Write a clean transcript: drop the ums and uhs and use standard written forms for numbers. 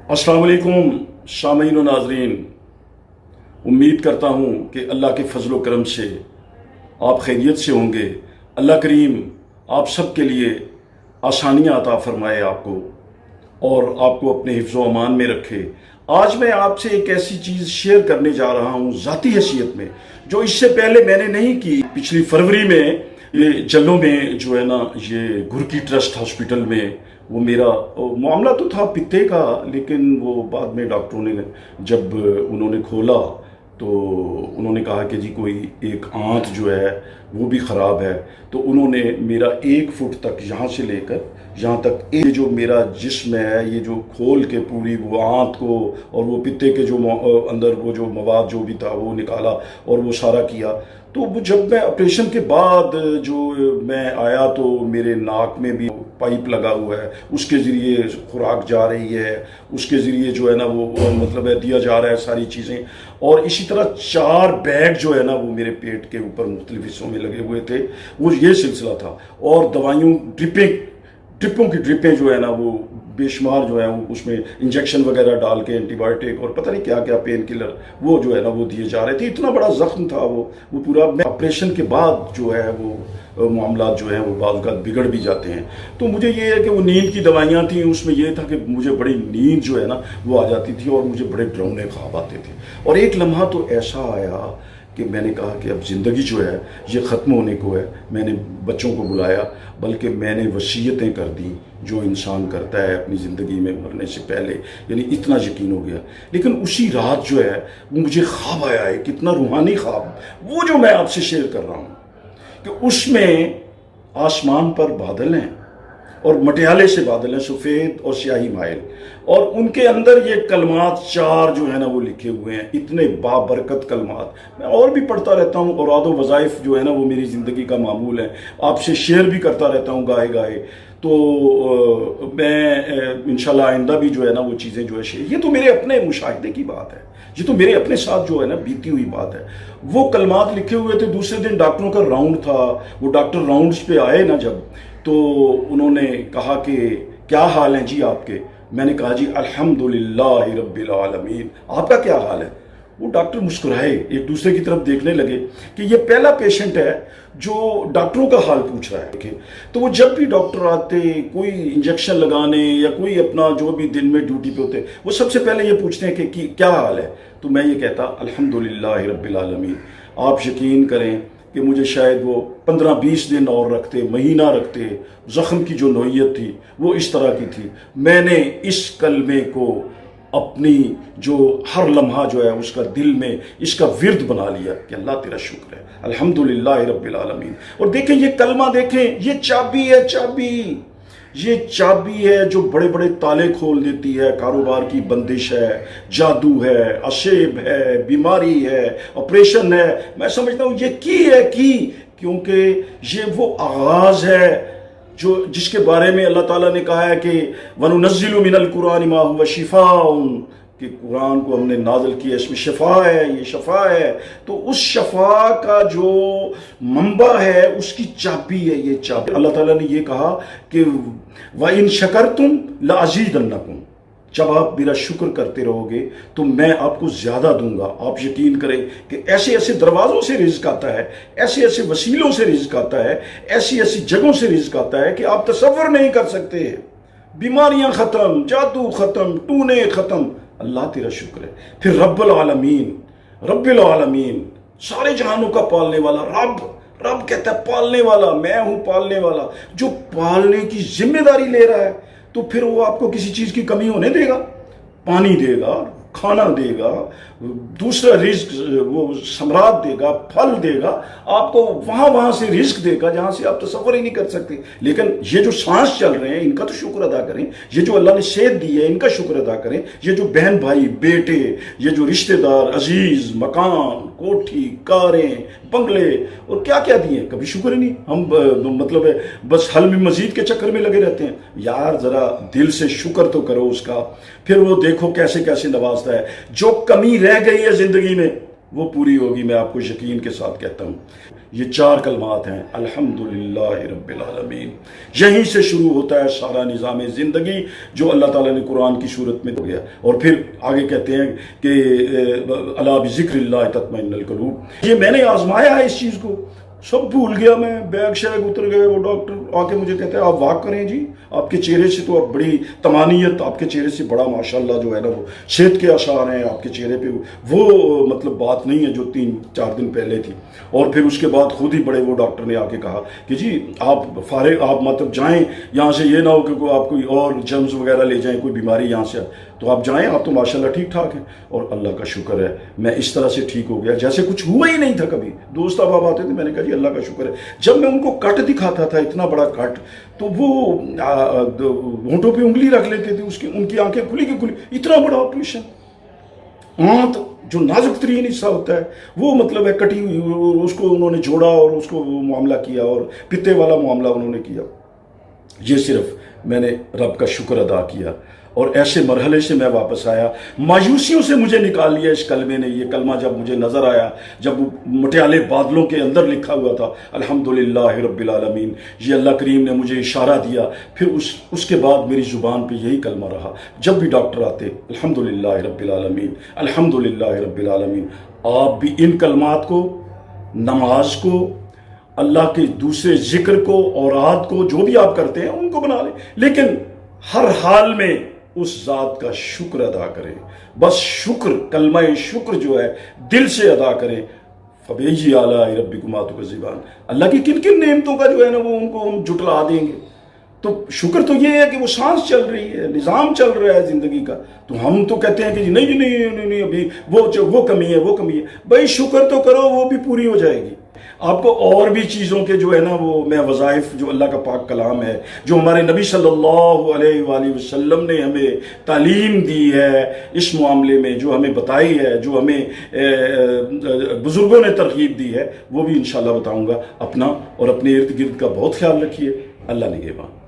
अस्सलाम वालेकुम शामीन व नाज़रीन। उम्मीद करता हूँ कि अल्लाह के फजल व करम से आप खैरियत से होंगे। अल्लाह करीम आप सब के लिए आसानियाँ अता फरमाए आपको और आपको अपने हिफ्ज़ व अमान में रखे। आज मैं आपसे एक ऐसी चीज़ शेयर करने जा रहा हूँ ज़ाती हैसियत में, जो इससे पहले मैंने नहीं की। पिछली फरवरी में ये जल्लों में जो है ना, ये गुरकी ट्रस्ट हॉस्पिटल में वो मेरा मामला तो था पित्ते का, लेकिन वो बाद में डॉक्टरों ने जब उन्होंने खोला तो उन्होंने कहा कि जी कोई एक आंत जो है वो भी ख़राब है। तो उन्होंने मेरा 1 फुट तक यहाँ से लेकर यहाँ तक ये जो मेरा जिस्म है, ये जो खोल के पूरी वो आंत को और वो पित्ते के जो अंदर वो जो मवाद जो भी था वो निकाला और वो सारा किया। तो वो जब मैं ऑपरेशन के बाद जो मैं आया तो मेरे नाक में भी पाइप लगा हुआ है, उसके ज़रिए खुराक जा रही है, उसके ज़रिए जो है ना वो मतलब है दिया जा रहा है सारी चीज़ें। और इसी तरह 4 बैग जो है ना वो मेरे पेट के ऊपर मुख्तलिफ हिस्सों में लगे हुए थे, वो ये सिलसिला था। और दवाइयों ड्रिपों की ड्रिपें जो है ना वो बेशुमार जो है वो उसमें इंजेक्शन वगैरह डाल के एंटीबायोटिक और पता नहीं क्या क्या पेन किलर वो जो है ना वो दिए जा रहे थे। इतना बड़ा जख्म था वो पूरा। ऑपरेशन के बाद जो है वो मामला जो है वो बाज़ बिगड़ भी जाते हैं। तो मुझे ये है कि वो नींद की दवाइयाँ थी, उसमें ये था कि मुझे बड़ी नींद जो है ना वो आ जाती थी और मुझे बड़े डरावने ख्वाब आते थे। और एक लम्हा तो ऐसा आया कि मैंने कहा कि अब ज़िंदगी जो है ये ख़त्म होने को है। मैंने बच्चों को बुलाया, बल्कि मैंने वसीयतें कर दी जो इंसान करता है अपनी ज़िंदगी में मरने से पहले, यानी इतना यकीन हो गया। लेकिन उसी रात जो है वो मुझे ख्वाब आया है, कितना रूहानी ख्वाब, वो जो मैं आपसे शेयर कर रहा हूँ कि उसमें आसमान पर बादल हैं और मटियाले से बादल हैं, सफ़ेद और स्याही माइल, और उनके अंदर ये कलमात 4 जो है ना वो लिखे हुए हैं, इतने बाबरकत कलमात। मैं और भी पढ़ता रहता हूँ, और आदो वज़ाइफ जो है ना वो मेरी ज़िंदगी का मामूल है, आपसे शेयर भी करता रहता हूँ गाए गाए। तो मैं इंशाल्लाह आइंदा भी जो है ना वो चीज़ें जो है शेयर, ये तो मेरे अपने मुशाहिदे की बात है, ये तो मेरे अपने साथ जो है ना बीती हुई बात है। वो कलमात लिखे हुए थे। दूसरे दिन डॉक्टरों का राउंड था, वो डॉक्टर राउंड्स पे आए ना जब, तो उन्होंने कहा कि क्या हाल है जी आपके। मैंने कहा जी अल्हम्दुलिल्लाह रब्बिल आलमीन, आपका क्या हाल है। वो डॉक्टर मुस्कुराए, एक दूसरे की तरफ देखने लगे कि ये पहला पेशेंट है जो डॉक्टरों का हाल पूछ रहा है। तो वो जब भी डॉक्टर आते, कोई इंजेक्शन लगाने या कोई अपना जो भी दिन में ड्यूटी पे होते, वो सबसे पहले ये पूछते हैं कि क्या हाल है। तो मैं ये कहता अल्हम्दुलिल्लाह रब्बिल आलमीन। आप यकीन करें कि मुझे शायद वो 15-20 दिन और रखते, महीना रखते। ज़ख्म की जो नोयत थी वो इस तरह की थी। मैंने इस कलमे को अपनी जो हर लम्हा जो है उसका दिल में इसका विर्द बना लिया कि अल्लाह तेरा शुक्र है, अल्हम्दुलिल्लाह रब्बिल आलमीन। और देखें ये कलमा, देखें ये चाबी है, ये चाबी है जो बड़े बड़े ताले खोल देती है। कारोबार की बंदिश है, जादू है, अशेब है, बीमारी है, ऑपरेशन है। मैं समझता हूँ ये की है क्योंकि ये वो आगाज है जो जिसके बारे में अल्लाह ताला ने कहा है कि वनुनज़्ज़िलु मिनल कुरान मा हुवा शिफ़ाउन, कि कुरान को हमने नाज़िल किया, इसमें शफा है, ये शफा है। तो उस शफा का जो मंबा है उसकी चाबी है ये चाबी। अल्लाह ताला ने ये कहा कि व इन शकरतुम लअज़ीदन्नकुम, जब आप मेरा शुक्र करते रहोगे तो मैं आपको ज़्यादा दूंगा। आप यकीन करें कि ऐसे ऐसे दरवाज़ों से रिज़्क आता है, ऐसे ऐसे वसीलों से रिज़्क आता है, ऐसी ऐसी जगहों से रिज़्क आता है कि आप तसव्वुर नहीं कर सकते। बीमारियां ख़त्म, जादू ख़त्म, टूने ख़त्म। अल्लाह तेरा शुक्र है। फिर रब्बिल आलमीन, सारे जहानों का पालने वाला रब कहता है पालने वाला, मैं हूं पालने वाला। जो पालने की जिम्मेदारी ले रहा है तो फिर वो आपको किसी चीज की कमी होने देगा? पानी देगा, खाना देगा, दूसरा रिस्क वो सम्राट देगा, फल देगा, आपको वहां से रिस्क देगा जहां से आप तसव्वुर ही नहीं कर सकते। लेकिन ये जो सांस चल रहे हैं इनका तो शुक्र अदा करें, ये जो अल्लाह ने सेहत दी है इनका शुक्र अदा करें, ये जो बहन भाई बेटे, ये जो रिश्तेदार अजीज, मकान, कोठी, कारें, बंगले और क्या क्या दिए, कभी शुक्र ही नहीं। हम मतलब है बस हल में मजीद के चक्कर में लगे रहते हैं। यार जरा दिल से शुक्र तो करो उसका, फिर वो देखो कैसे कैसे नवाजता है। जो कमी रह गई है जिंदगी में وہ پوری ہوگی، میں آپ کو یقین کے ساتھ کہتا ہوں۔ یہ 4 کلمات ہیں، الحمدللہ رب العالمین۔ یہیں سے شروع ہوتا ہے سارا نظام زندگی جو اللہ تعالیٰ نے قرآن کی صورت میں ہو گیا، اور پھر آگے کہتے ہیں کہ الا بذکر اللہ تطمئن القلوب۔ یہ میں نے آزمایا ہے اس چیز کو، سب بھول گیا میں، بیگ شیگ اتر گئے۔ وہ ڈاکٹر آ کے مجھے کہتے ہیں آپ واک کریں جی، آپ کے چہرے سے تو اب بڑی طمانیت، آپ کے چہرے سے بڑا ماشاءاللہ جو ہے نا وہ صحت کے آثار ہیں آپ کے چہرے پہ، وہ مطلب بات نہیں ہے جو 3-4 دن پہلے تھی۔ اور پھر اس کے بعد خود ہی بڑے وہ ڈاکٹر نے آ کے کہا کہ جی آپ فارغ، آپ مطلب جائیں یہاں سے، یہ نہ ہو کہ آپ کوئی اور جرمز وغیرہ لے جائیں، کوئی بیماری یہاں سے، تو آپ جائیں، آپ تو ماشاءاللہ ٹھیک ٹھاک ہیں۔ اور اللہ کا شکر ہے میں اس طرح سے ٹھیک ہو گیا جیسے کچھ ہوا ہی نہیں تھا کبھی۔ دوست احباب آتے تھے، میں نے کہا جی اللہ کا شکر ہے۔ جب میں ان کو کٹ دکھاتا تھا، اتنا بڑا کٹ، تو وہ ہونٹوں پہ انگلی رکھ لیتے تھے، ان کی آنکھیں کھلی کی کھلی، اتنا بڑا آپریشن۔ آنت جو نازک ترین حصہ ہوتا ہے وہ مطلب ہے کٹی ہوئی، اس کو انہوں نے جوڑا اور اس کو معاملہ کیا، اور پتے والا معاملہ انہوں نے کیا۔ یہ صرف میں نے رب کا شکر ادا کیا، اور ایسے مرحلے سے میں واپس آیا، مایوسیوں سے مجھے نکال لیا اس کلمے نے۔ یہ کلمہ جب مجھے نظر آیا، جب مٹیالے بادلوں کے اندر لکھا ہوا تھا الحمدللہ رب العالمین، یہ اللہ کریم نے مجھے اشارہ دیا، پھر اس کے بعد میری زبان پہ یہی کلمہ رہا۔ جب بھی ڈاکٹر آتے الحمدللہ رب العالمین، الحمدللہ رب العالمین۔ آپ بھی ان کلمات کو، نماز کو، اللہ کے دوسرے ذکر کو، اوراد کو، جو بھی آپ کرتے ہیں ان کو بنا لیں، لیکن ہر حال میں اس ذات کا شکر ادا کریں۔ بس شکر، کلمہ شکر جو ہے دل سے ادا کریں۔ فَبِأَيِّ آلَاءِ رَبِّكُمَا تُكَذِّبَانِ، اللہ کی کن کن نعمتوں کا جو ہے نا وہ ان کو ہم جھٹلا دیں گے۔ تو شکر تو یہ ہے کہ وہ سانس چل رہی ہے، نظام چل رہا ہے زندگی کا، تو ہم تو کہتے ہیں کہ جی نہیں نہیں ابھی وہ کمی ہے، وہ کمی ہے۔ بھائی شکر تو کرو، وہ بھی پوری ہو جائے گی۔ آپ کو اور بھی چیزوں کے جو ہے نا وہ میں وظائف، جو اللہ کا پاک کلام ہے، جو ہمارے نبی صلی اللہ علیہ وآلہ وسلم نے ہمیں تعلیم دی ہے اس معاملے میں، جو ہمیں بتائی ہے، جو ہمیں بزرگوں نے ترغیب دی ہے، وہ بھی انشاءاللہ بتاؤں گا۔ اپنا اور اپنے ارد گرد کا بہت خیال رکھیے۔ اللہ نگہبان۔